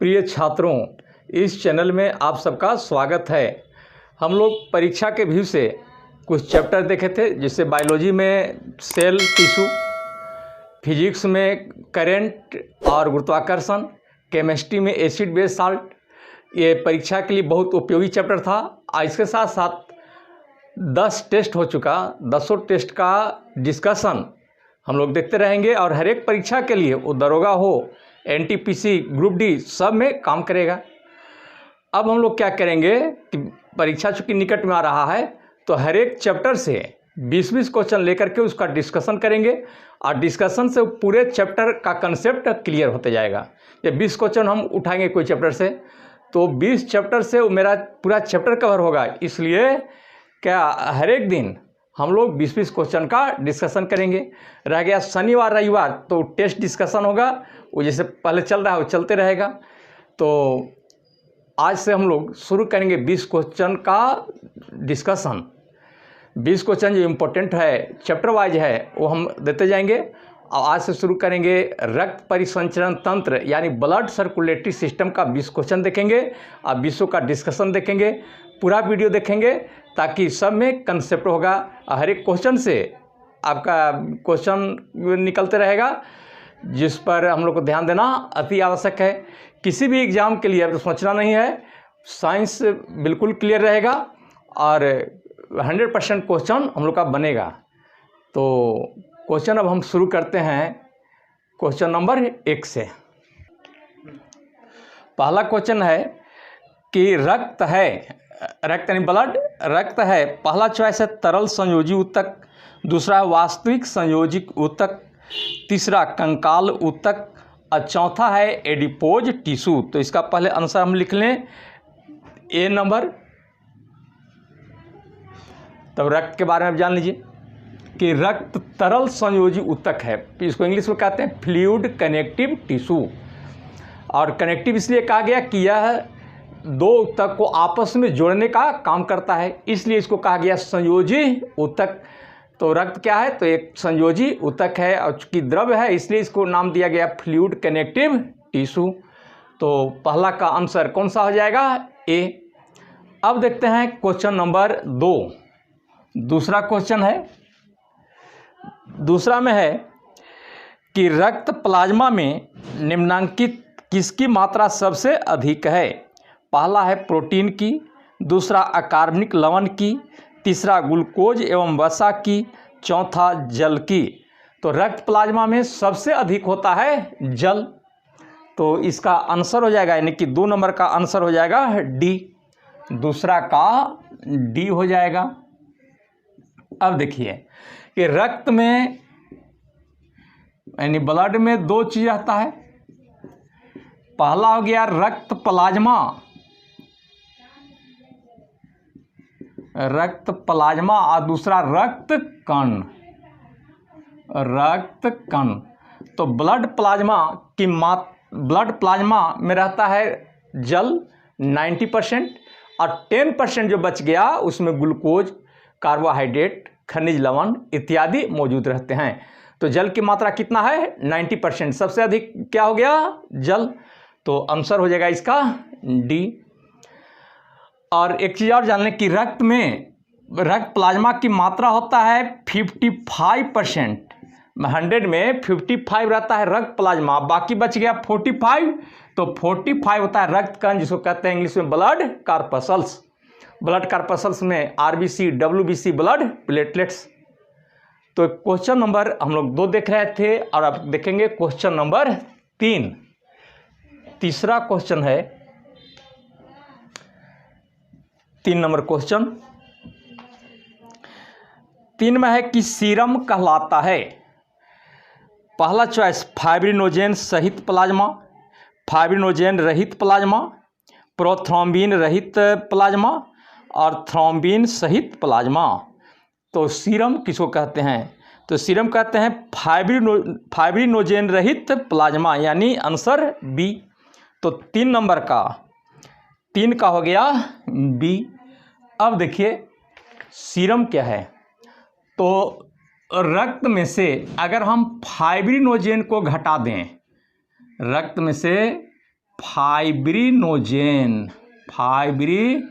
प्रिय छात्रों, इस चैनल में आप सबका स्वागत है। हम लोग परीक्षा के व्यू से कुछ चैप्टर देखे थे, जैसे बायोलॉजी में सेल टिश्यू, फिजिक्स में करंट और गुरुत्वाकर्षण, केमिस्ट्री में एसिड बेस साल्ट। ये परीक्षा के लिए बहुत उपयोगी चैप्टर था। इसके साथ साथ 10 टेस्ट हो चुका, 10 टेस्ट का डिस्कशन हम लोग देखते रहेंगे और हर एक परीक्षा के लिए, वो दरोगा हो, एनटीपीसी, ग्रुप डी, सब में काम करेगा। अब हम लोग क्या करेंगे कि परीक्षा चूँकि निकट में आ रहा है, तो हर एक चैप्टर से 20-20 क्वेश्चन लेकर के उसका डिस्कशन करेंगे और डिस्कशन से पूरे चैप्टर का कंसेप्ट क्लियर होते जाएगा। ये 20 क्वेश्चन हम उठाएंगे कोई चैप्टर से, तो 20 चैप्टर से मेरा पूरा चैप्टर कवर होगा। इसलिए क्या हर एक दिन हम लोग 20-20 क्वेश्चन का डिस्कशन करेंगे। रह गया शनिवार रविवार, तो टेस्ट डिस्कशन होगा, वो जैसे पहले चल रहा है वो चलते रहेगा। तो आज से हम लोग शुरू करेंगे 20 क्वेश्चन का डिस्कशन। 20 क्वेश्चन जो इम्पोर्टेंट है, चैप्टर वाइज है, वो हम देते जाएंगे। और आज से शुरू करेंगे रक्त परिसंचरण तंत्र यानी ब्लड सर्कुलेटरी सिस्टम का 20 क्वेश्चन देखेंगे और 20 का डिस्कशन देखेंगे। पूरा वीडियो देखेंगे ताकि सब में कंसेप्ट होगा। हर एक क्वेश्चन से आपका क्वेश्चन निकलते रहेगा, जिस पर हम लोग को ध्यान देना अति आवश्यक है। किसी भी एग्ज़ाम के लिए अब तो सोचना नहीं है, साइंस बिल्कुल क्लियर रहेगा और 100% क्वेश्चन हम लोग का बनेगा। तो क्वेश्चन अब हम शुरू करते हैं क्वेश्चन नंबर 1 से। पहला क्वेश्चन है कि रक्त है, रक्त यानी ब्लड, रक्त है। पहला चॉइस है तरल संयोजी ऊतक, दूसरा है वास्तविक संयोजी ऊतक, तीसरा कंकाल ऊतक और चौथा है एडिपोज टिश्यू। तो इसका पहले आंसर हम लिख लें ए नंबर। तब रक्त के बारे में जान लीजिए कि रक्त तरल संयोजी ऊतक है। इसको इंग्लिश में कहते हैं फ्लूइड कनेक्टिव टिश्यू। और कनेक्टिव इसलिए कहा गया कि यह दो ऊतक को आपस में जोड़ने का काम करता है, इसलिए इसको कहा गया संयोजी ऊतक। तो रक्त क्या है, तो एक संयोजी ऊतक है और चूंकि द्रव है इसलिए इसको नाम दिया गया फ्लूइड कनेक्टिव टिश्यू। तो पहला का आंसर कौन सा हो जाएगा, ए। अब देखते हैं क्वेश्चन नंबर 2। दूसरा क्वेश्चन है, दूसरा में है कि रक्त प्लाज्मा में निम्नलिखित किसकी मात्रा सबसे अधिक है। पहला है प्रोटीन की, दूसरा अकार्बनिक लवण की, तीसरा ग्लूकोज एवं वसा की, चौथा जल की। तो रक्त प्लाज्मा में सबसे अधिक होता है जल। तो इसका आंसर हो जाएगा, यानी कि 2 नंबर का आंसर हो जाएगा डी। दूसरा का डी हो जाएगा। अब देखिए कि रक्त में यानी ब्लड में 2 चीज़ रहता है। पहला हो गया रक्त प्लाज्मा, रक्त प्लाज्मा और दूसरा रक्त कण, रक्त कण। तो ब्लड प्लाज्मा में रहता है जल 90% और 10% जो बच गया उसमें ग्लूकोज, कार्बोहाइड्रेट, खनिज लवण इत्यादि मौजूद रहते हैं। तो जल की मात्रा कितना है, 90%। सबसे अधिक क्या हो गया, जल। तो आंसर हो जाएगा इसका डी। और एक चीज़ और जान लें कि रक्त प्लाज्मा की मात्रा होता है 55%। 100 में 55 रहता है रक्त प्लाज्मा, बाकी बच गया 45। तो 45 होता है रक्त कण, जिसको कहते हैं इंग्लिश में ब्लड कार्पसल्स। ब्लड कार्पसल्स में आरबीसी, डब्ल्यूबीसी, ब्लड प्लेटलेट्स। तो क्वेश्चन नंबर हम लोग 2 देख रहे थे और अब देखेंगे क्वेश्चन नंबर 3। तीसरा क्वेश्चन है 3 नंबर क्वेश्चन। 3 में है कि सीरम कहलाता है। पहला चॉइस फाइब्रिनोजेन सहित प्लाज्मा, फाइब्रिनोजेन रहित प्लाज्मा, प्रोथ्रोम्बिन रहित प्लाज्मा और थ्रोम्बिन सहित प्लाज्मा। तो सीरम किसको कहते हैं, तो सीरम कहते हैं फाइब्रिनोजेन रहित प्लाज्मा, यानी आंसर बी। तो 3 नंबर का 3 का हो गया बी। अब देखिए सीरम क्या है, तो रक्त में से अगर हम फाइब्रिनोजेन को घटा दें, रक्त में से फाइब्रिनोजेन, फाइब्रिनोजेन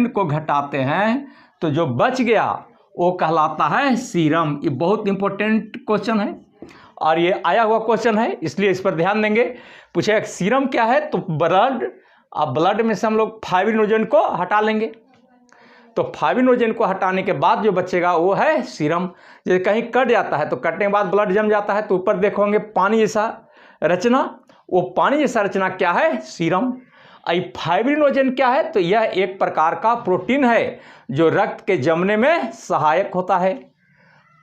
को घटाते हैं तो जो बच गया वो कहलाता है सीरम। ये बहुत इंपॉर्टेंट क्वेश्चन है और ये आया हुआ क्वेश्चन है, इसलिए इस पर ध्यान देंगे। पूछे सीरम क्या है, तो ब्लड, अब ब्लड में से हम लोग फाइब्रिनोजेन को हटा लेंगे, तो फाइब्रिनोजेन को हटाने के बाद जो बचेगा वो है सीरम। जैसे कहीं कट जाता है तो कटने के बाद ब्लड जम जाता है तो ऊपर देखोगे पानी जैसा रचना, वो पानी जैसा रचना क्या है, सीरम। आई फाइब्रिनोजेन क्या है, तो यह एक प्रकार का प्रोटीन है जो रक्त के जमने में सहायक होता है।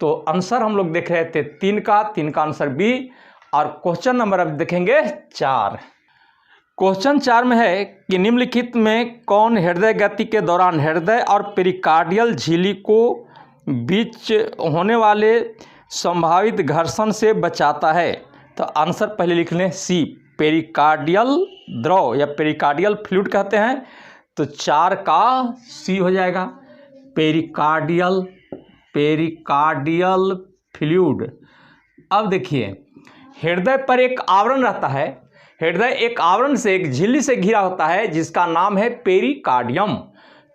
तो आंसर हम लोग देख रहे थे 3 का आंसर बी। और क्वेश्चन नंबर अब देखेंगे 4। क्वेश्चन 4 में है कि निम्नलिखित में कौन हृदय गति के दौरान हृदय और पेरिकार्डियल झिल्ली को बीच होने वाले संभावित घर्षण से बचाता है। तो आंसर पहले लिख लें सी, पेरिकार्डियल द्रव या पेरिकार्डियल फ्लूइड कहते हैं, तो 4 का सी हो जाएगा, पेरिकार्डियल फ्लूइड। अब देखिए हृदय पर एक आवरण रहता है, हृदय एक आवरण से, एक झिल्ली से घिरा होता है जिसका नाम है पेरिकार्डियम।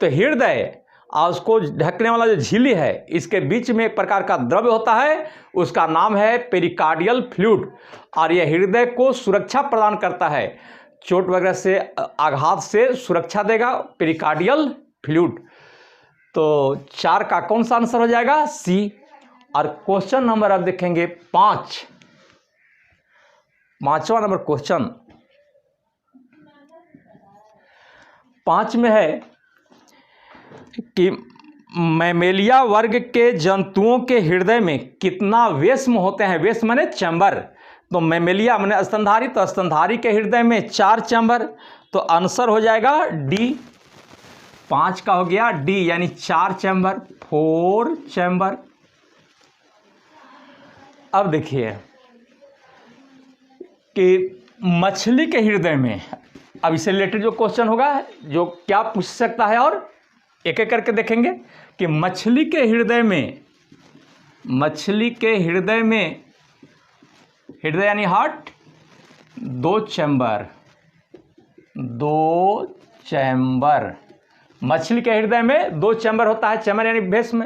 तो हृदय और उसको ढकने वाला जो झिल्ली है, इसके बीच में एक प्रकार का द्रव्य होता है, उसका नाम है पेरिकार्डियल फ्लूइड। और यह हृदय को सुरक्षा प्रदान करता है, चोट वगैरह से, आघात से सुरक्षा देगा पेरिकार्डियल फ्लूइड। तो 4 का कौन सा आंसर हो जाएगा, सी। और क्वेश्चन नंबर अब देखेंगे 5, 5वां नंबर क्वेश्चन। 5 में है कि मैमेलिया वर्ग के जंतुओं के हृदय में कितना वेश्म होते हैं, वेश्म माने चैम्बर। तो मैमेलिया माने स्तनधारी, तो स्तनधारी के हृदय में 4 चैम्बर, तो आंसर हो जाएगा डी। 5 का हो गया डी, यानी 4 चैम्बर, 4 चैम्बर। अब देखिए कि मछली के हृदय में, अब इससे रिलेटेड जो क्वेश्चन होगा, जो क्या पूछ सकता है, और एक एक करके देखेंगे कि मछली के हृदय में, हृदय यानी हार्ट, 2 चैम्बर, 2 चैम्बर। मछली के हृदय में 2 चैम्बर होता है, चैम्बर यानी भेषम।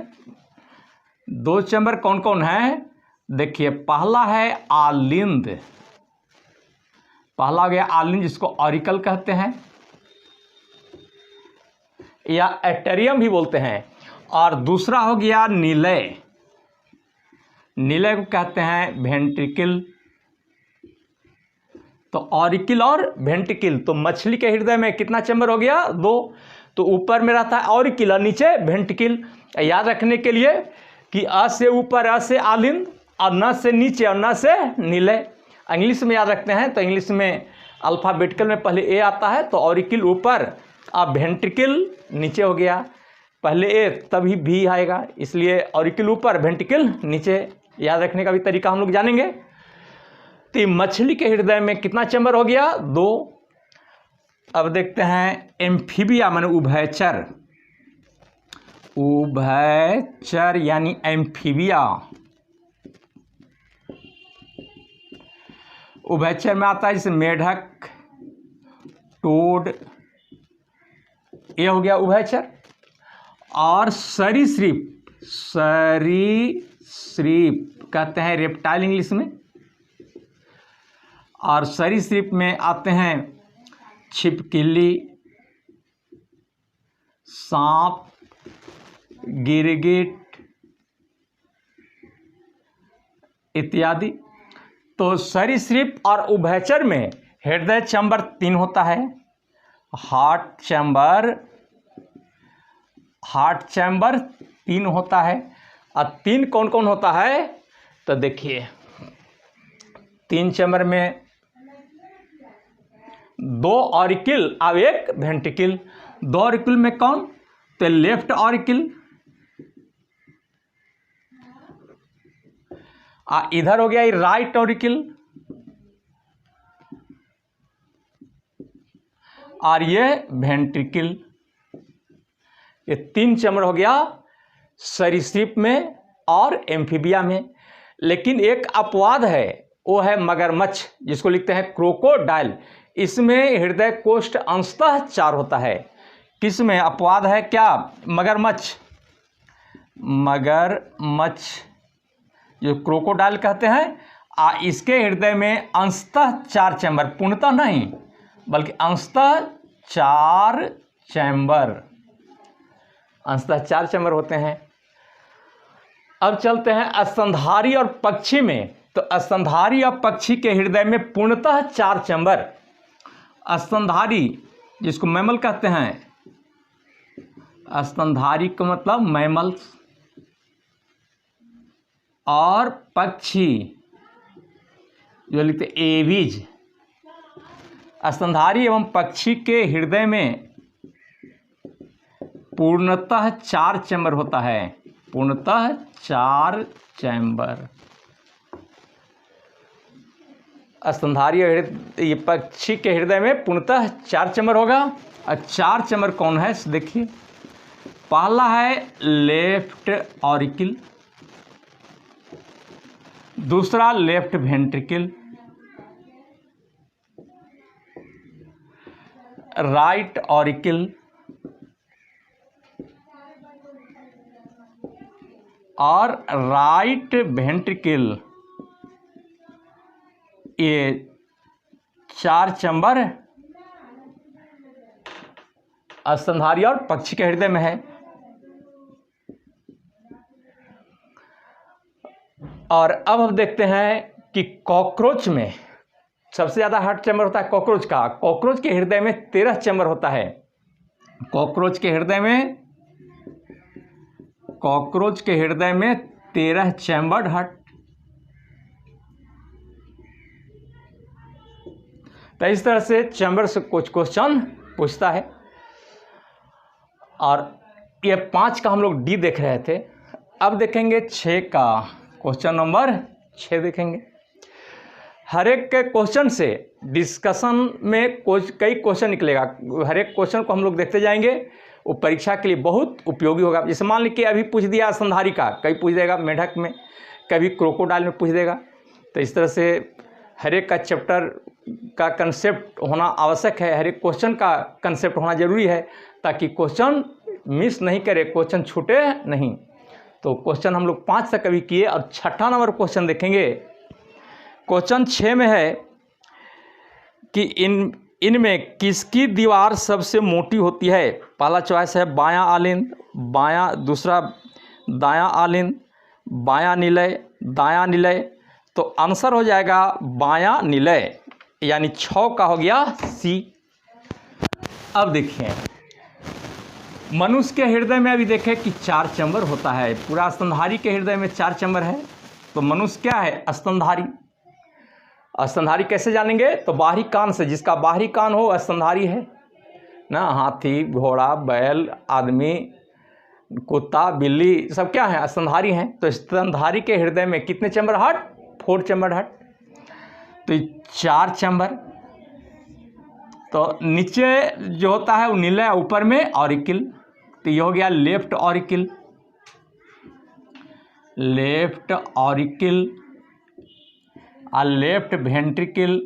2 चैम्बर कौन कौन है, देखिए पहला है आलिंद, पहला हो गया आलिंद जिसको ऑरिकल कहते हैं या एटेरियम भी बोलते हैं, और दूसरा हो गया निलय, निलय को कहते हैं वेंट्रिकल। तो ऑरिकल और वेंट्रिकल, तो मछली के हृदय में कितना चैम्बर हो गया, 2। तो ऊपर में रहता है ऑरिकल और नीचे वेंट्रिकल। याद रखने के लिए कि अ से ऊपर, अ से आलिंद, और न से नीचे, और न से निलय। इंग्लिश में याद रखते हैं तो इंग्लिश में अल्फ़ाबेटिकल में पहले ए आता है, तो ऑरिकल ऊपर, अब वेंट्रिकल नीचे हो गया, पहले ए तभी भी आएगा, इसलिए ऑरिकल ऊपर वेंट्रिकल नीचे। याद रखने का भी तरीका हम लोग जानेंगे। तो मछली के हृदय में कितना चैम्बर हो गया, 2। अब देखते हैं एम्फीबिया माने उभयचर, उभयचर यानी एम्फीबिया। उभयचर में आता है जैसे मेढक, टोड, ये हो गया उभयचर। और सरीसृप, सरीसृप कहते हैं रेप्टाइल इंग्लिश में। और सरीसृप में आते हैं छिपकली, सांप, गिरगिट इत्यादि। तो सरीसृप और उभयचर में हृदय चैम्बर 3 होता है, हार्ट चैम्बर 3 होता है। और 3 कौन कौन होता है, तो देखिए 3 चैम्बर में 2 ऑरिकल और 1 वेंट्रिकल। 2 ऑरिकल में कौन, तो लेफ्ट ऑरिकल, इधर हो गया ये राइट ऑरिकल, और ये वेंट्रिकल। ये 3 चैम्बर हो गया सरीसृप में और एम्फीबिया में। लेकिन एक अपवाद है, वो है मगरमच्छ, जिसको लिखते हैं क्रोकोडाइल। इसमें हृदय कोष्ठ अंशतः 4 होता है। किस में अपवाद है क्या? मगरमच्छ। मगरमच्छ जो क्रोकोडाइल कहते हैं, इसके हृदय में अंशतः 4 चैम्बर, पूर्णतः नहीं बल्कि अंशतः 4 चैम्बर, अंशतः 4 चैम्बर होते हैं। अब चलते हैं स्तनधारी और पक्षी में। तो स्तनधारी और पक्षी के हृदय में पूर्णतः 4 चैम्बर। स्तनधारी जिसको मैमल कहते हैं, स्तनधारी का मतलब मैमल्स, और पक्षी जो लिखते एवीज। स्तनधारी एवं पक्षी के हृदय में पूर्णतः 4 चैम्बर होता है, पूर्णतः 4 चैम्बर। स्तनधारी ये पक्षी के हृदय में पूर्णतः 4 चैम्बर होगा। और 4 चैम्बर कौन है देखिए, पहला है लेफ्ट ऑरिकल, दूसरा लेफ्ट वेंट्रिकल, राइट ऑरिकल और राइट वेंट्रिकल। ये 4 चैम्बर स्तनधारी और पक्षी के हृदय में है। और अब हम देखते हैं कि कॉकरोच में सबसे ज़्यादा हार्ट चैम्बर होता है कॉकरोच का। कॉकरोच के हृदय में 13 चैम्बर होता है। कॉकरोच के हृदय में 13 चैम्बर्ड हार्ट। तो इस तरह से चैम्बर से कुछ क्वेश्चन पूछता है। और ये 5 का हम लोग डी देख रहे थे। अब देखेंगे 6 का, क्वेश्चन नंबर 6 देखेंगे। हर एक के क्वेश्चन से डिस्कशन में कई क्वेश्चन निकलेगा। हर एक क्वेश्चन को हम लोग देखते जाएंगे, वो परीक्षा के लिए बहुत उपयोगी होगा। जैसे मान लीजिए अभी पूछ दिया स्तनधारी का, कभी पूछ देगा मेढक में, कभी क्रोकोडाइल में पूछ देगा। तो इस तरह से हर एक का चैप्टर का कंसेप्ट होना आवश्यक है, हर एक क्वेश्चन का कंसेप्ट होना जरूरी है, ताकि क्वेश्चन मिस नहीं करे, क्वेश्चन छूटे नहीं। तो क्वेश्चन हम लोग 5 तक कभी किए। और 6ठा नंबर क्वेश्चन देखेंगे। क्वेश्चन 6 में है कि इनमें किसकी दीवार सबसे मोटी होती है। पहला चॉइस है बायां आलिंद, दूसरा दायां आलिंद, बायां निलय, दायां निलय। तो आंसर हो जाएगा बायां निलय, यानी 6 का हो गया सी। अब देखिए मनुष्य के हृदय में अभी देखें कि 4 चैम्बर होता है। पूरा स्तनधारी के हृदय में 4 चैम्बर है। तो मनुष्य क्या है? स्तनधारी। स्तनधारी कैसे जानेंगे? तो बाहरी कान से, जिसका बाहरी कान हो स्तनधारी है ना। हाथी, घोड़ा, बैल, आदमी, कुत्ता, बिल्ली सब क्या है? स्तनधारी हैं। तो स्तनधारी के हृदय में कितने चैम्बर हार्ट? 4 chamber heart. तो 4 चैम्बर। तो नीचे जो होता है वो निलय, ऊपर में ऑरिकल। तो ये हो गया लेफ्ट ऑरिकल, लेफ्ट ऑरिकल और लेफ्ट वेंट्रिकल,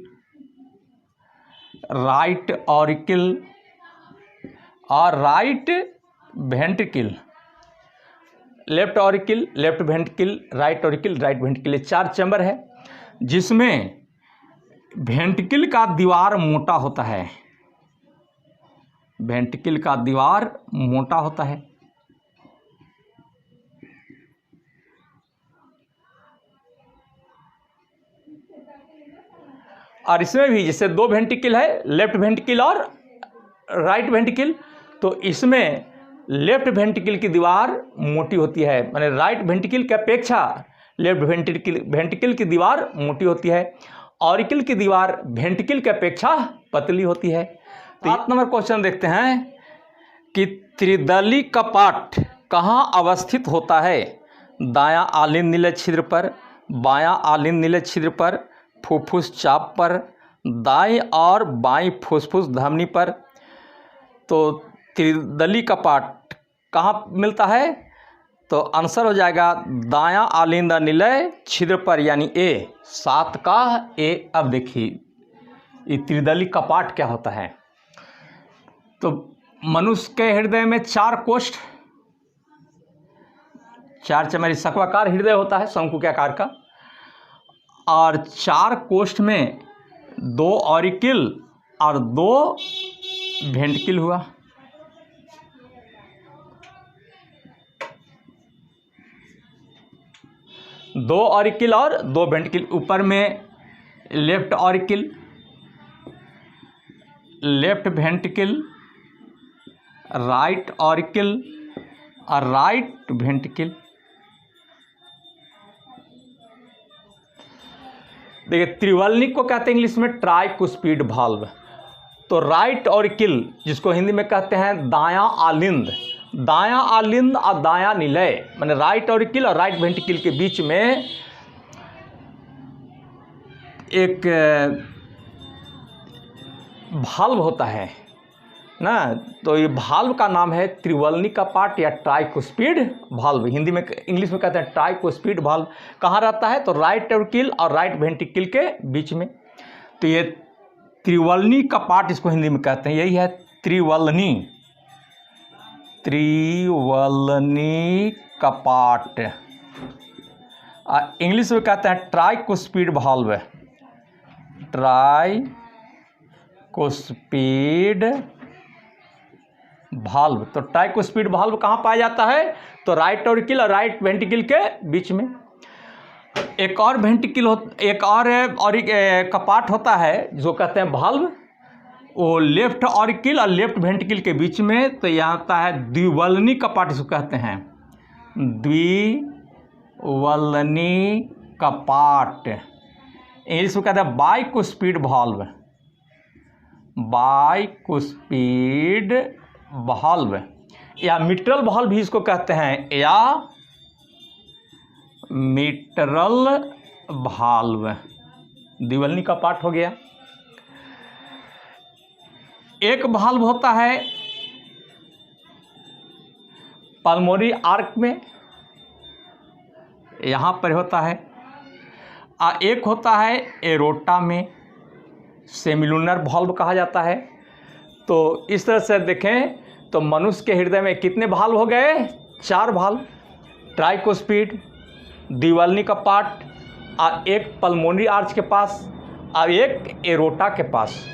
राइट ऑरिकल और right ventricle. Left auricle, left ventricle, right auricle, right ventricle, 4 chamber है, जिसमें वेंट्रिकल का दीवार मोटा होता है। वेंट्रिकल का दीवार मोटा होता है। और इसमें भी जैसे 2 वेंट्रिकल है, लेफ्ट वेंट्रिकल और राइट वेंट्रिकल। तो इसमें लेफ्ट वेंट्रिकल की दीवार मोटी होती है, माने राइट वेंट्रिकल की अपेक्षा लेफ्ट वेंट्रिकल की दीवार मोटी होती है। ऑरिकल की दीवार वेंट्रिकल की अपेक्षा पतली होती है। तो 7 नंबर क्वेश्चन देखते हैं कि त्रिदली कपाट कहाँ अवस्थित होता है। दायां आलिंद नीले छिद्र पर, बायां आलिंद नीले छिद्र पर, फुफ्फुस चाप पर, दाईं और बाईं फुफ्फुस धमनी पर। तो त्रिदली कपाट कहाँ मिलता है? तो आंसर हो जाएगा दायां आलिंद निलय छिद्र पर, यानी ए, 7 का ए। अब देखिए ये त्रिदली कपाट क्या होता है। तो मनुष्य के हृदय में 4 कोष्ठ, 4 चमेली शंक्वाकार हृदय होता है, शंकु के आकार का, और 4 कोष्ठ में 2 ऑरिकिल और 2 वेंट्रिकल हुआ। दो ऑरिकिल और 2 वेंट्रिकल, ऊपर में left auricle, left ventricle, right auricle और राइट वेंट्रिकल। देखिए त्रिवलनी को कहते हैं इंग्लिश में ट्राइकुस्पिड वाल्व। तो राइट ऑरिकिल जिसको हिंदी में कहते हैं दायां आलिंद, दायां आलिंद और दायां निलय, माने राइट ऑरिकिल और राइट वेंट्रिकल के बीच में एक वाल्व होता है ना। तो ये वाल्व का नाम है त्रिवलनी कपाट या ट्राइकुस्पिड वाल्व। हिंदी में इंग्लिश में कहते हैं ट्राइकुस्पिड वाल्व। कहाँ रहता है? तो राइट ऑरिकिल और राइट वेंट्रिकल के बीच में। तो ये त्रिवलनी कपाट इसको हिंदी में कहते हैं, यही है त्रिवलनी, त्रिवलनी कपाट। इंग्लिश में कहते हैं ट्राइकुस्पिड वाल्व, ट्राइकुस्पिड वाल्व। तो ट्राइकुस्पिड वाल्व कहाँ पाया जाता है? तो राइट ऑरिकिल और राइट वेंट्रिकल के बीच में। एक और वेंट्रिकल एक और कपाट होता है जो कहते हैं वाल्व, वो लेफ्ट ऑरिकिल और लेफ्ट वेंट्रिकल के बीच में। तो यहाँ आता है द्विवलनी कपाट, इसको कहते हैं द्विवलनी कपाट। इंग्लिश में कहते हैं बाइकुस्पिड वाल्व, बाइकुस्पिड वाल्व या मिट्रल वाल्व भी इसको कहते हैं, या मिट्रल वाल्व। द्विवलनी कपाट हो गया। एक वाल्व होता है पल्मोनरी आर्क में, यहाँ पर होता है, और एक होता है एरोटा में, सेमिलुनर वाल्व कहा जाता है। तो इस तरह से देखें तो मनुष्य के हृदय में कितने वाल्व हो गए? 4 वाल्व, ट्राइकुस्पिड, द्विवलनी कपाट, और एक पल्मोनरी आर्च के पास और एक एरोटा के पास।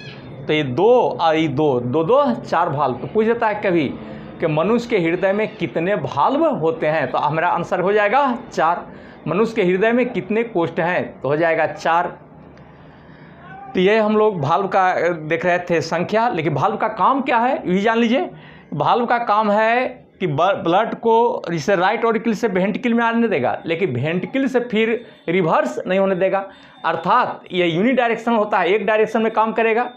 तो ये 2 और ये 2 4 वाल्व। तो पूछ देता है कभी कि मनुष्य के हृदय में कितने वाल्व होते हैं? तो हमारा आंसर हो जाएगा 4। मनुष्य के हृदय में कितने कोष्ठ हैं? तो हो जाएगा 4। तो ये हम लोग वाल्व का देख रहे थे संख्या, लेकिन वाल्व का काम क्या है ये जान लीजिए। वाल्व का काम है कि ब्लड को जिसे राइट ऑरिकिल से वेंट्रिकल में आने देगा, लेकिन वेंट्रिकल से फिर रिवर्स नहीं होने देगा। अर्थात ये यूनिडायरेक्शन होता है, एक डायरेक्शन में काम करेगा,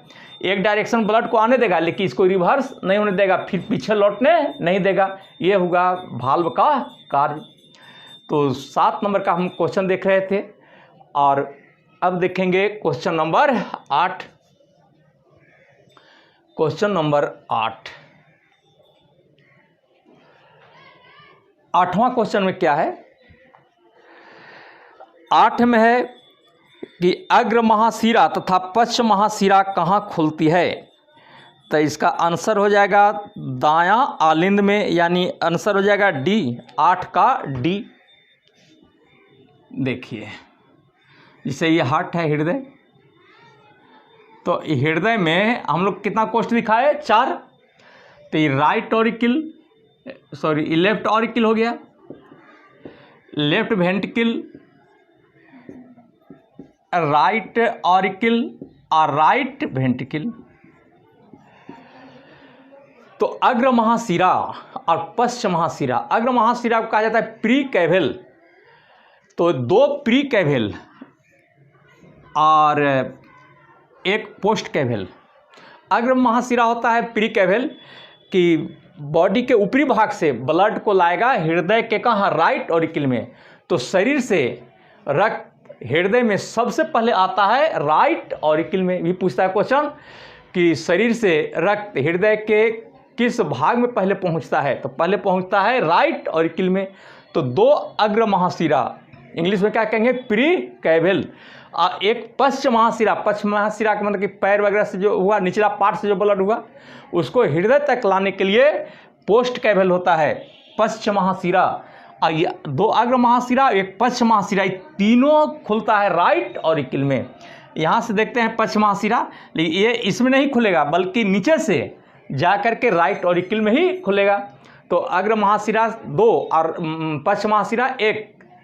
एक डायरेक्शन ब्लड को आने देगा, लेकिन इसको रिवर्स नहीं होने देगा, फिर पीछे लौटने नहीं देगा। ये होगा वाल्व का कार्य। तो 7 नंबर का हम क्वेश्चन देख रहे थे, और अब देखेंगे क्वेश्चन नंबर 8। क्वेश्चन नंबर 8, 8वां क्वेश्चन में क्या है? 8 में है कि अग्र महाशिरा तथा पश्च महाशिरा कहाँ खुलती है? तो इसका आंसर हो जाएगा दायां आलिंद में, यानी आंसर हो जाएगा डी, 8 का डी। देखिए जैसे ये हार्ट है, हृदय, तो हृदय में हम लोग कितना कोष्ठ दिखाए? 4। तो ये right auricle, sorry left auricle हो गया, लेफ्ट वेंट्रिकल, राइट ऑरिकिल और राइट वेंट्रिकल। तो अग्र महाशिरा और पश्च महाशिरा, अग्र महाशिरा को कहा जाता है प्री कैवेल। तो 2 प्री कैवेल और एक पोस्ट कैवेल। अग्र महाशिरा होता है प्री कैवेल कि बॉडी के ऊपरी भाग से ब्लड को लाएगा हृदय के कहाँ? राइट ऑरिकिल में। तो शरीर से रक्त हृदय में सबसे पहले आता है राइट ऑरिकिल में। भी पूछता है क्वेश्चन कि शरीर से रक्त हृदय के किस भाग में पहले पहुंचता है? तो पहले पहुंचता है राइट ऑरिकिल में। तो तो 2 अग्र महाशिरा, इंग्लिश में क्या कहेंगे, प्री कैवल, एक पश्च महाशिरा। पश्च महाशिरा का मतलब कि पैर वगैरह से जो हुआ, निचला पार्ट से जो ब्लड हुआ उसको हृदय तक लाने के लिए पोस्ट कैवल होता है, पश्च महाशिरा। और ये 2 अग्र महाशिरा, एक पश्च महाशिरा, तीनों खुलता है राइट ऑरिकल में। यहाँ से देखते हैं पश्च महाशिरा, लेकिन ये इसमें नहीं खुलेगा बल्कि नीचे से जा करके राइट ऑरिकल में ही खुलेगा। तो अग्र महाशिरा 2 और पश्च महाशिरा 1,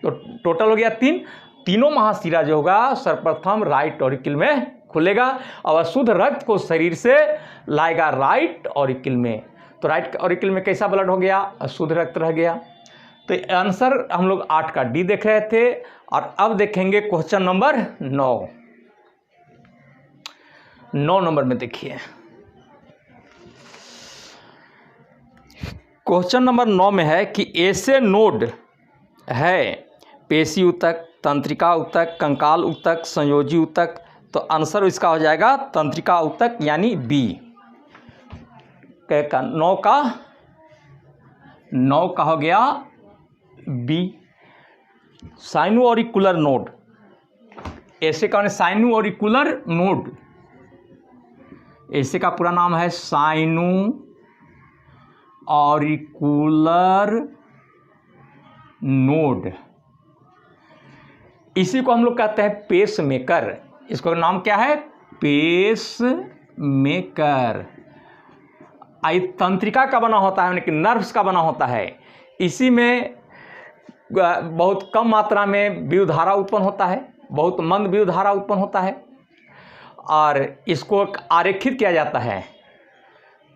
तो टोटल हो गया 3। तीनों महाशिरा जो होगा सर्वप्रथम राइट ऑरिकल में खुलेगा और अशुद्ध रक्त को शरीर से लाएगा राइट ऑरिकल में। तो राइट ऑरिकल में कैसा ब्लड हो गया, अशुद्ध रक्त रह गया। तो आंसर हम लोग 8 का डी देख रहे थे। और अब देखेंगे क्वेश्चन नंबर 9। 9 नंबर में देखिए, क्वेश्चन नंबर 9 में है कि ऐसे नोड है पेशी ऊतक, तंत्रिका ऊतक, कंकाल ऊतक, संयोजी ऊतक। तो आंसर इसका हो जाएगा तंत्रिका ऊतक यानी बी। 9 का हो गया बी। साइनोऑरिकुलर नोड, ऐसे का साइनोऑरिकुलर नोड, ऐसे का पूरा नाम है साइनोऑरिकुलर नोड। इसी को हम लोग कहते हैं पेस मेकर। इसका नाम क्या है, पेस मेकर। तंत्रिका का बना होता है, यानी कि नर्व्स का बना होता है। इसी में बहुत कम मात्रा में विद्युत धारा उत्पन्न होता है, बहुत मंद विद्युत धारा उत्पन्न होता है और इसको आरेखित किया जाता है।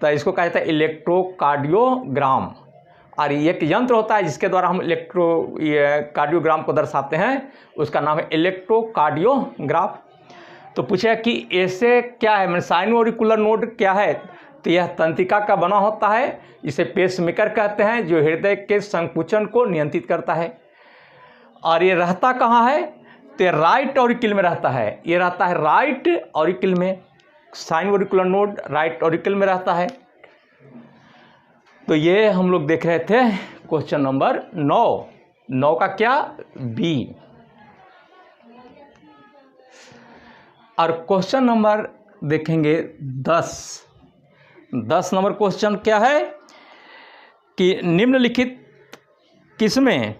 तो इसको कहा जाता है इलेक्ट्रोकार्डियोग्राम। और एक यंत्र होता है जिसके द्वारा हम कार्डियोग्राम को दर्शाते हैं, उसका नाम है इलेक्ट्रोकार्डियोग्राफ। तो पूछा कि ऐसे क्या है, मैंने साइनोऑरिकुलर नोड क्या है, तो यह तंत्रिका का बना होता है, इसे पेसमेकर कहते हैं, जो हृदय के संकुचन को नियंत्रित करता है। और ये रहता कहाँ है, तो राइट ऑरिकल में रहता है। ये रहता है राइट ऑरिकल में, साइनोऑरिकुलर नोड राइट ऑरिकल में रहता है। तो ये हम लोग देख रहे थे क्वेश्चन नंबर 9। 9 का क्या, बी। और क्वेश्चन नंबर देखेंगे 10। 10 नंबर क्वेश्चन क्या है कि निम्नलिखित किसमें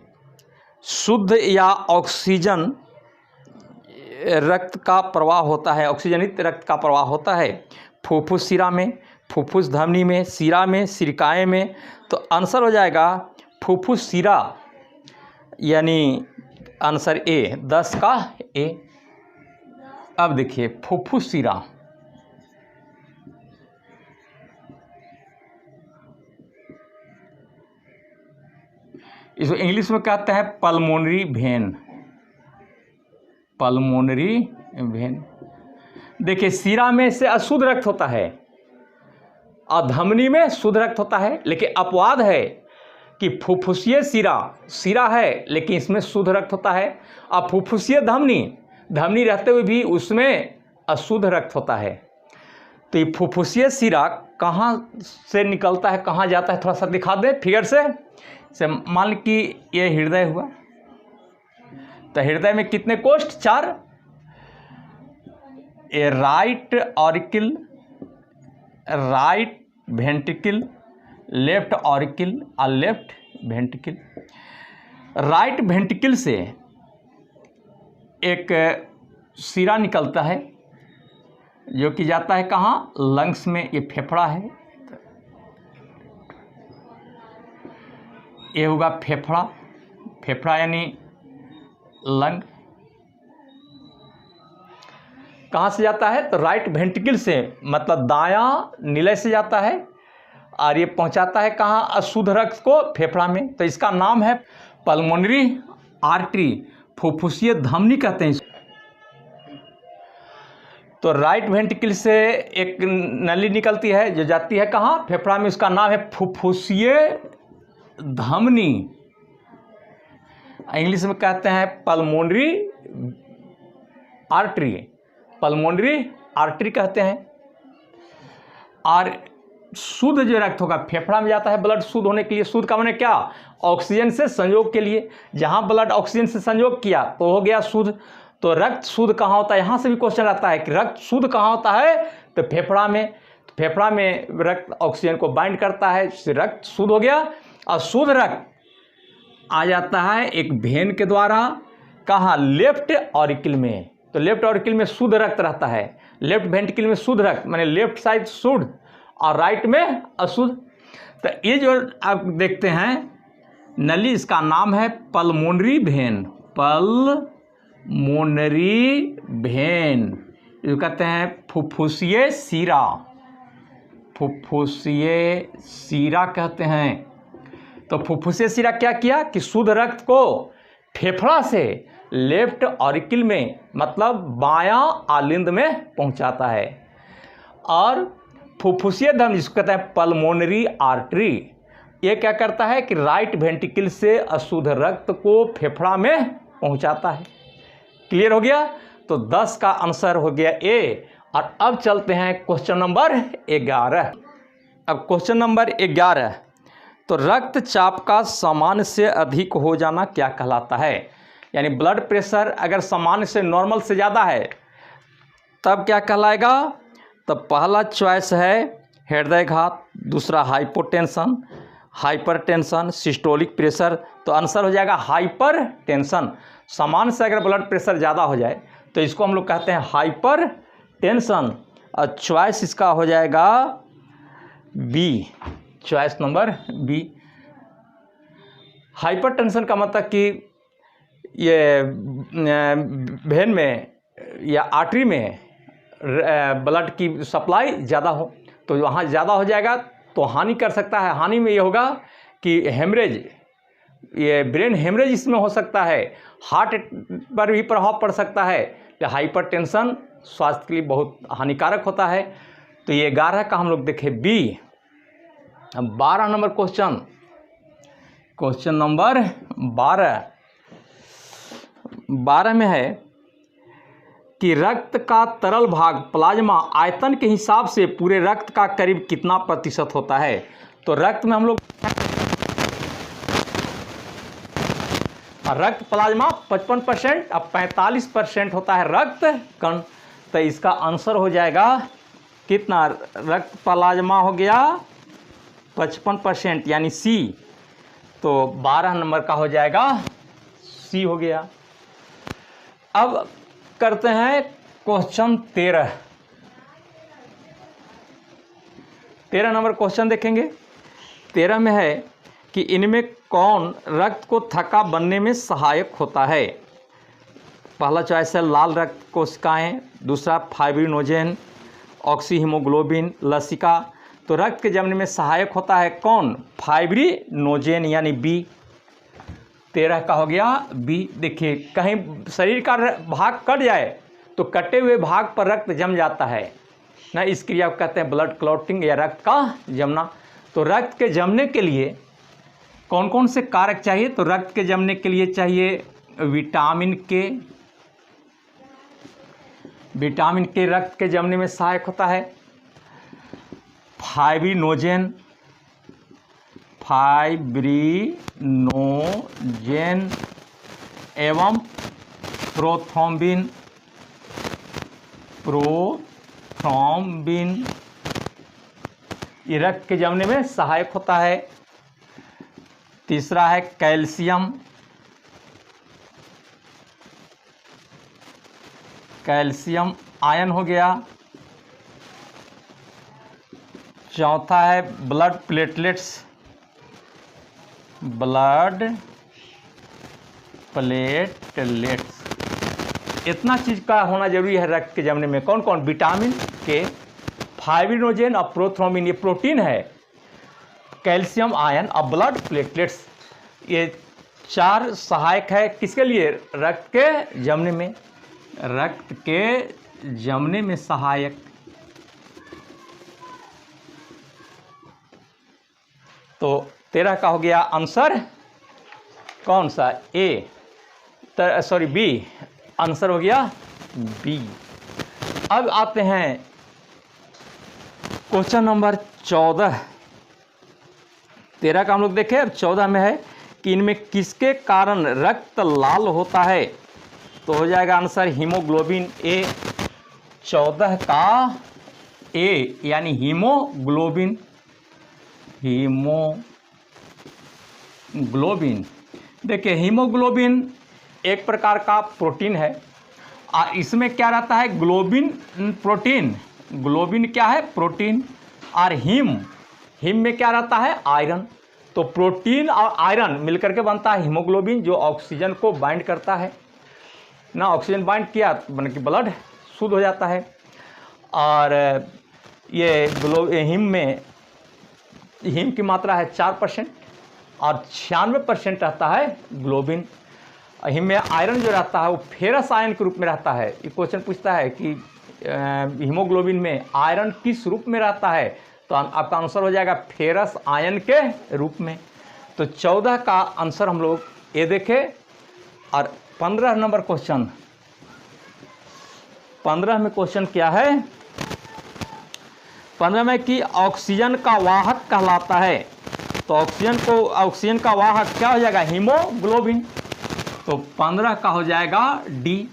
शुद्ध या ऑक्सीजन रक्त का प्रवाह होता है, ऑक्सीजनित रक्त का प्रवाह होता है, फुफ्फुस शिरा में, फुफ्फुस धमनी में, शिरा में, सिरकाएँ में। तो आंसर हो जाएगा फुफ्फुस शिरा, यानी आंसर ए, 10 का ए। अब देखिए फुफ्फुस शिरा, इसको इंग्लिश में कहते हैं पल्मोनरी वेन, पल्मोनरी वेन। देखिए शिरा में से अशुद्ध रक्त होता है और धमनी में शुद्ध रक्त होता है, लेकिन अपवाद है कि फुफ्फुसीय शिरा है लेकिन इसमें शुद्ध रक्त होता है, और फुफ्फुसीय धमनी रहते हुए भी उसमें अशुद्ध रक्त होता है। तो ये फुफ्फुसीय शिरा कहाँ से निकलता है, कहाँ जाता है, थोड़ा सा दिखा दें फिगर से मान कि ये हृदय हुआ, तो हृदय में कितने कोष्ठ, 4। A right auricle, right ventricle, left auricle और लेफ्ट वेंट्रिकल। राइट वेंट्रिकल से एक शिरा निकलता है जो कि जाता है कहाँ, लंग्स में। ये फेफड़ा है, ये होगा फेफड़ा यानी लंग। कहाँ से जाता है, तो राइट वेंट्रिकल से, मतलब दायां निलय से जाता है और ये पहुंचाता है कहाँ, अशुद्ध रक्त को फेफड़ा में। तो इसका नाम है पल्मोनरी आर्टरी, फुफ्फुसीय धमनी कहते हैं इसको। तो राइट वेंट्रिकल से एक नली निकलती है जो जाती है कहाँ, फेफड़ा में, उसका नाम है फुफ्फुसीय धमनी, इंग्लिश में कहते हैं पल्मोनरी आर्टरी, पल्मोनरी आर्टरी कहते हैं। और शुद्ध जो रक्त होगा फेफड़ा में जाता है, ब्लड शुद्ध होने के लिए। शुद्ध का माने क्या, ऑक्सीजन से संयोग के लिए। जहाँ ब्लड ऑक्सीजन से संयोग किया तो हो गया शुद्ध। तो रक्त शुद्ध कहाँ होता है, यहाँ से भी क्वेश्चन आता है कि रक्त शुद्ध कहाँ होता है, तो फेफड़ा में। तो फेफड़ा में रक्त ऑक्सीजन को बाइंड करता है, रक्त शुद्ध हो गया। और शुद्ध रक्त आ जाता है एक वेन के द्वारा, कहाँ, लेफ्ट ऑरिकल में। तो लेफ्ट ऑरिकल में शुद्ध रक्त रहता है, लेफ्ट वेंट्रिकल में शुद्ध रक्त, माने लेफ्ट साइड शुद्ध और राइट में अशुद्ध। तो ये जो आप देखते हैं नली, इसका नाम है पल्मोनरी वेन। पल्मोनरी वेन जो कहते हैं फुफ्फुसीय सीरा, फुफ्फुसीय सीरा कहते हैं। तो फुफ्फुसीय सीरा क्या किया कि शुद्ध रक्त को फेफड़ा से लेफ्ट ऑरिकल में, मतलब बायां आलिंद में पहुंचाता है। और फुफ्फुसीय धमनी जिसको कहते हैं पल्मोनरी आर्टरी, ये क्या करता है कि राइट वेंट्रिकल से अशुद्ध रक्त को फेफड़ा में पहुंचाता है। क्लियर हो गया। तो 10 का आंसर हो गया ए। और अब चलते हैं क्वेश्चन नंबर 11। अब क्वेश्चन नंबर 11, तो रक्तचाप का सामान्य से अधिक हो जाना क्या कहलाता है। यानी ब्लड प्रेशर अगर सामान्य से, नॉर्मल से ज़्यादा है तब क्या कहलाएगा। तो पहला चॉइस है हृदयघात, दूसरा हाइपोटेंशन, हाइपरटेंशन, सिस्टोलिक प्रेशर। तो आंसर हो जाएगा हाइपरटेंशन। सामान्य से अगर ब्लड प्रेशर ज़्यादा हो जाए तो इसको हम लोग कहते हैं हाइपरटेंशन। और चॉइस इसका हो जाएगा B, choice number B. Hypertension का मतलब कि ये वेन में या आर्टरी में ब्लड की सप्लाई ज़्यादा हो, तो वहाँ ज़्यादा हो जाएगा तो हानि कर सकता है। हानि में ये होगा कि हेमरेज, ये ब्रेन हेमरेज इसमें हो सकता है, हार्ट पर भी प्रभाव पड़ सकता है। तो हाइपरटेंशन स्वास्थ्य के लिए बहुत हानिकारक होता है। तो ये 11 का हम लोग देखें बी। अब 12 नंबर क्वेश्चन, क्वेश्चन नंबर 12 में है कि रक्त का तरल भाग प्लाज्मा आयतन के हिसाब से पूरे रक्त का करीब कितना प्रतिशत होता है। तो रक्त में हम लोग रक्त प्लाज्मा 55% और 45% होता है रक्त कण। तो इसका आंसर हो जाएगा कितना, रक्त प्लाज्मा हो गया 55% यानी सी। तो 12 नंबर का हो जाएगा सी हो गया। अब करते हैं क्वेश्चन 13 नंबर क्वेश्चन देखेंगे। 13 में है कि इनमें कौन रक्त को थक्का बनने में सहायक होता है। पहला चॉइस है लाल रक्त कोशिकाएं, दूसरा फाइब्रिनोजेन, ऑक्सीहीमोग्लोबिन, लसिका। तो रक्त के जमने में सहायक होता है कौन, फाइब्रिनोजेन यानी बी। 13 का हो गया बी। देखिए कहीं शरीर का भाग कट जाए तो कटे हुए भाग पर रक्त जम जाता है ना, इस क्रिया को कहते हैं ब्लड क्लॉटिंग या रक्त का जमना। तो रक्त के जमने के लिए कौन कौन से कारक चाहिए। तो रक्त के जमने के लिए चाहिए विटामिन के। विटामिन के रक्त के जमने में सहायक होता है। फाइब्रिनोजेन, फाइब्रिनोजेन एवं प्रोथ्रोम्बिन, प्रोथ्रोम्बिन ये रक्त के जमने में सहायक होता है। तीसरा है कैल्शियम, कैल्शियम आयन हो गया। चौथा है ब्लड प्लेटलेट्स, ब्लड प्लेटलेट्स। इतना चीज़ का होना जरूरी है रक्त के जमने में। कौन कौन, विटामिन के, फाइब्रिनोजेन और प्रोथ्रोम्बिन ये प्रोटीन है, कैल्शियम आयन और ब्लड प्लेटलेट्स ये 4 सहायक है किसके लिए, रक्त के जमने में। रक्त के जमने में सहायक। तो 13 का हो गया आंसर कौन सा, ए, सॉरी बी। आंसर हो गया बी। अब आते हैं क्वेश्चन नंबर 14। 13 का हम लोग देखें। अब 14 में है कि इनमें किसके कारण रक्त लाल होता है, तो हो जाएगा आंसर हीमोग्लोबिन ए। 14 का ए यानी हीमोग्लोबिन। हीमोग्लोबिन, देखिए हीमोग्लोबिन एक प्रकार का प्रोटीन है और इसमें क्या रहता है, ग्लोबिन प्रोटीन। ग्लोबिन क्या है, प्रोटीन। और हिम में क्या रहता है, आयरन। तो प्रोटीन और आयरन मिलकर के बनता है हीमोग्लोबिन, जो ऑक्सीजन को बाइंड करता है ना। ऑक्सीजन बाइंड किया बन के ब्लड शुद्ध हो जाता है। और ये हीम की मात्रा है 4% और 96% रहता है ग्लोबिन। हिम में आयरन जो रहता है वो फेरस आयन के रूप में रहता है। ये क्वेश्चन पूछता है कि हीमोग्लोबिन में आयरन किस रूप में रहता है, तो आपका आंसर हो जाएगा फेरस आयन के रूप में। तो 14 का आंसर हम लोग ये देखें। और 15 नंबर क्वेश्चन, 15 में क्वेश्चन क्या है, 15 में कि ऑक्सीजन का वाहक कहलाता है, तो ऑक्सीजन का वाहक क्या हो जाएगा, हीमोग्लोबिन। तो 15 का हो जाएगा डी।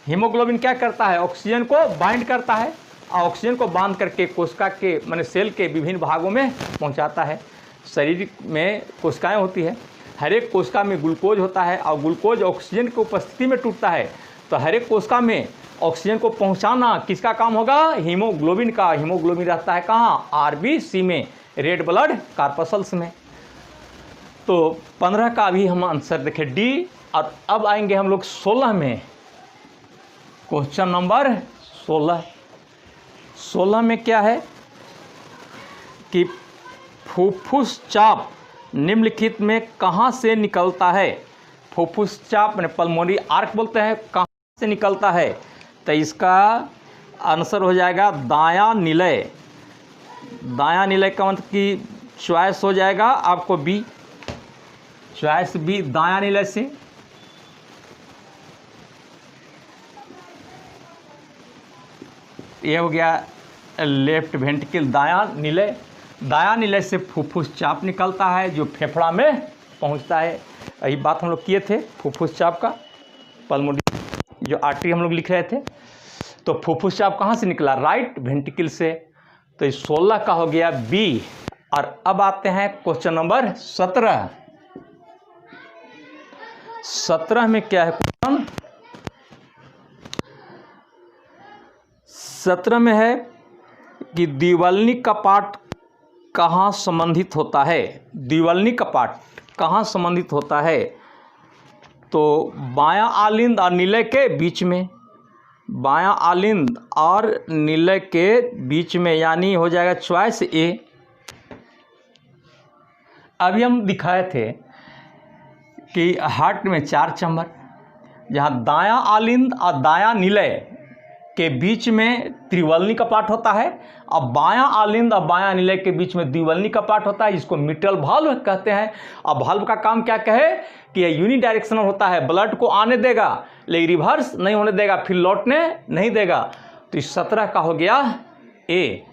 हीमोग्लोबिन क्या करता है, ऑक्सीजन को बाइंड करता है और ऑक्सीजन को बांध करके कोशिका के माने सेल के विभिन्न भागों में पहुंचाता है। शरीर में कोशिकाएं होती है, हर एक कोशिका में ग्लूकोज होता है और ग्लूकोज ऑक्सीजन की उपस्थिति में टूटता है। तो हर एक कोशिका में ऑक्सीजन को पहुंचाना किसका काम होगा, हीमोग्लोबिन का। हीमोग्लोबिन रहता है कहाँ, आरबीसी में, रेड ब्लड कार्पसल्स में। तो 15 का भी हम आंसर देखें डी। और अब आएंगे हम लोग 16 में, क्वेश्चन नंबर 16। 16 में क्या है कि फुफ्फुस चाप निम्नलिखित में कहाँ से निकलता है। फुफ्फुस चाप मैंने पल्मोनरी आर्क बोलते हैं, कहाँ से निकलता है, तो इसका आंसर हो जाएगा दायां निलय। दायां निलय का मतलब कि चॉइस हो जाएगा आपको बी, चॉइस बी दायां निलय से। ये हो गया लेफ्ट वेंट्रिकल दायां निलय। दायां निलय से फुफ्फुस चाप निकलता है जो फेफड़ा में पहुंचता है। यही बात हम लोग किए थे फुफ्फुस चाप का, पल्मोनरी जो आर्टरी हम लोग लिख रहे थे। तो फुफ्फुस चाप कहाँ से निकला, राइट वेंट्रिकल से। तो इस 16 का हो गया बी। और अब आते हैं क्वेश्चन नंबर 17। 17 में क्या है क्वेश्चन, 17 में है कि द्विवल्नी कपाट कहाँ संबंधित होता है। द्विवल्नी कपाट कहाँ संबंधित होता है, तो बायां आलिंद और निलय के बीच में। बायां आलिंद और निलय के बीच में, यानी हो जाएगा चॉइस ए। अभी हम दिखाए थे कि हार्ट में 4 चैम्बर, जहाँ दायां आलिंद और दायां निलय के बीच में त्रिवल्नी कपाट होता है और बायां आलिंद और बायां निलय के बीच में द्विवल्नी कपाट होता है, जिसको मिट्रल वाल्व कहते हैं। और वाल्व का काम क्या कहे कि यह यूनिडायरेक्शनल होता है, ब्लड को आने देगा लेकिन रिवर्स नहीं होने देगा, फिर लौटने नहीं देगा। तो इस 17 का हो गया ए।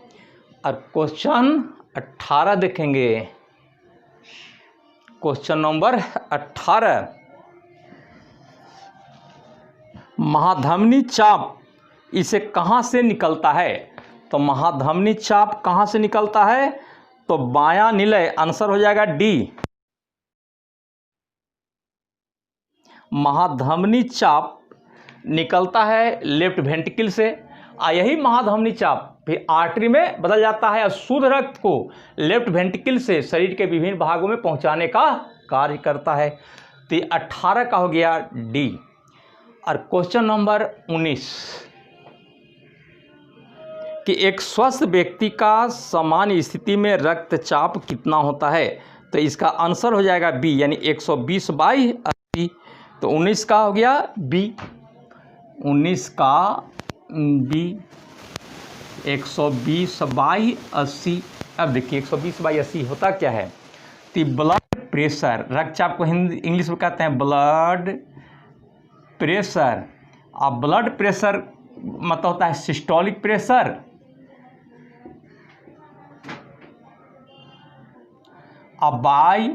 और क्वेश्चन 18 देखेंगे, क्वेश्चन नंबर 18। महाधमनी चाप इसे कहाँ से निकलता है, तो महाधमनी चाप कहाँ से निकलता है, तो बायां निलय, आंसर हो जाएगा डी। महाधमनी चाप निकलता है लेफ्ट वेंट्रिकल से और यही महाधमनी चाप फिर आर्टरी में बदल जाता है और शुद्ध रक्त को लेफ्ट वेंट्रिकल से शरीर के विभिन्न भागों में पहुंचाने का कार्य करता है। तो 18 का हो गया डी। और क्वेश्चन नंबर 19 कि एक स्वस्थ व्यक्ति का सामान्य स्थिति में रक्तचाप कितना होता है, तो इसका आंसर हो जाएगा बी, यानी 120/80। तो 19 का हो गया बी, 19 का बी 120/80। अब देखिए 120/80 होता क्या है, तो ब्लड प्रेशर, रक्तचाप को हिंदी इंग्लिश में कहते हैं ब्लड प्रेशर। अब ब्लड प्रेशर मतलब होता है systolic pressure by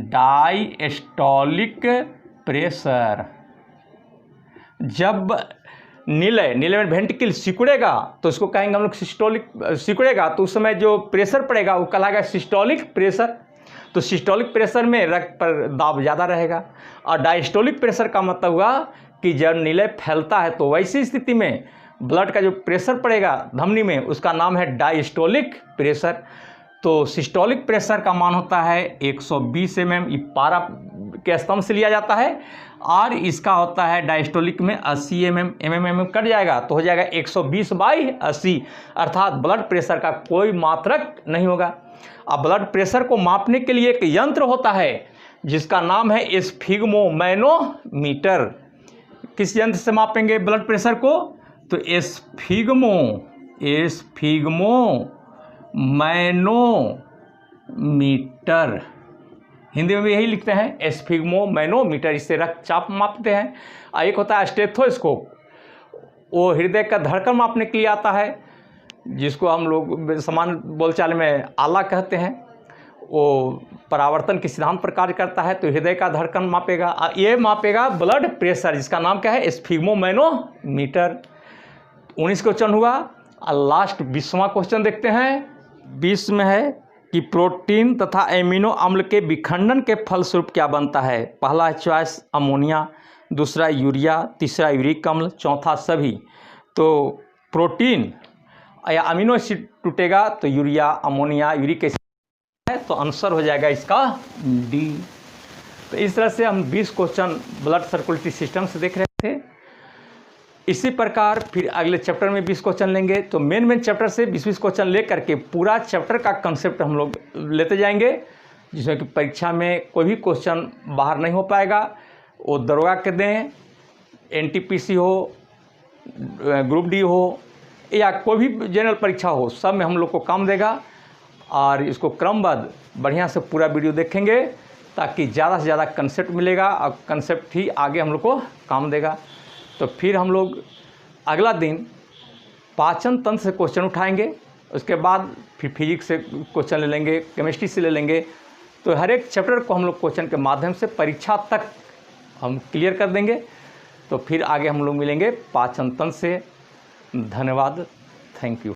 diastolic pressure. जब नीले में वेंट्रिकल सिकुड़ेगा तो उसको कहेंगे हम लोग सिस्टोलिक, सिकुड़ेगा तो उस समय जो प्रेशर पड़ेगा वो कहलाएगा सिस्टोलिक प्रेशर। तो सिस्टोलिक प्रेशर में रक्त पर दाब ज़्यादा रहेगा, और डायस्टोलिक प्रेशर का मतलब हुआ कि जब नीले फैलता है तो वैसी स्थिति में ब्लड का जो प्रेशर पड़ेगा धमनी में उसका नाम है डायस्टोलिक प्रेशर। तो सिस्टोलिक प्रेशर का मान होता है 120 mm, ये पारा के स्तंभ से लिया जाता है, और इसका होता है डायस्टोलिक में 80 mm कट जाएगा तो हो जाएगा 120/80, अर्थात ब्लड प्रेशर का कोई मात्रक नहीं होगा। अब ब्लड प्रेशर को मापने के लिए एक यंत्र होता है जिसका नाम है स्फिग्मोमैनोमीटर। किस यंत्र से मापेंगे ब्लड प्रेशर को? तो स्फिग्मोमैनोमीटर, हिंदी में भी यही लिखते हैं स्फिग्मोमैनोमीटर, इससे रक्तचाप मापते हैं। एक होता है स्टेथोस्कोप, वो हृदय का धड़कन मापने के लिए आता है, जिसको हम लोग सामान्य बोलचाल में आला कहते हैं। वो परावर्तन के सिद्धांत पर कार्य करता है, तो हृदय का धड़कन मापेगा, ये मापेगा ब्लड प्रेशर, जिसका नाम क्या है? स्फिग्मोमैनोमीटर। 19 क्वेश्चन हुआ, और लास्ट 20वां क्वेश्चन देखते हैं। 20 में है कि प्रोटीन तथा एमिनो अम्ल के विखंडन के फलस्वरूप क्या बनता है? पहला चॉइस अमोनिया, दूसरा यूरिया, तीसरा यूरिक अम्ल, चौथा सभी। तो प्रोटीन या अमीनो एसिड टूटेगा तो यूरिया, अमोनिया, यूरिक एसिड है, तो आंसर हो जाएगा इसका डी। तो इस तरह से हम 20 क्वेश्चन ब्लड सर्कुलेटरी सिस्टम से देख रहे थे। इसी प्रकार फिर अगले चैप्टर में 20 क्वेश्चन लेंगे, तो मेन चैप्टर से 20 क्वेश्चन ले करके पूरा चैप्टर का कंसेप्ट हम लोग लेते जाएंगे, जिसमें कि परीक्षा में कोई भी क्वेश्चन बाहर नहीं हो पाएगा। वो दरोगा के दें, NTPC हो, ग्रुप डी हो, या कोई भी जनरल परीक्षा हो, सब में हम लोग को काम देगा। और इसको क्रमबद्ध बढ़िया से पूरा वीडियो देखेंगे ताकि ज़्यादा से ज़्यादा कंसेप्ट मिलेगा, और कंसेप्ट ही आगे हम लोग को काम देगा। तो फिर हम लोग अगला दिन पाचन तंत्र से क्वेश्चन उठाएंगे, उसके बाद फिर फिजिक्स से क्वेश्चन ले लेंगे, केमिस्ट्री से ले लेंगे। तो हर एक चैप्टर को हम लोग क्वेश्चन के माध्यम से परीक्षा तक हम क्लियर कर देंगे। तो फिर आगे हम लोग मिलेंगे पाचन तंत्र से। धन्यवाद, थैंक यू।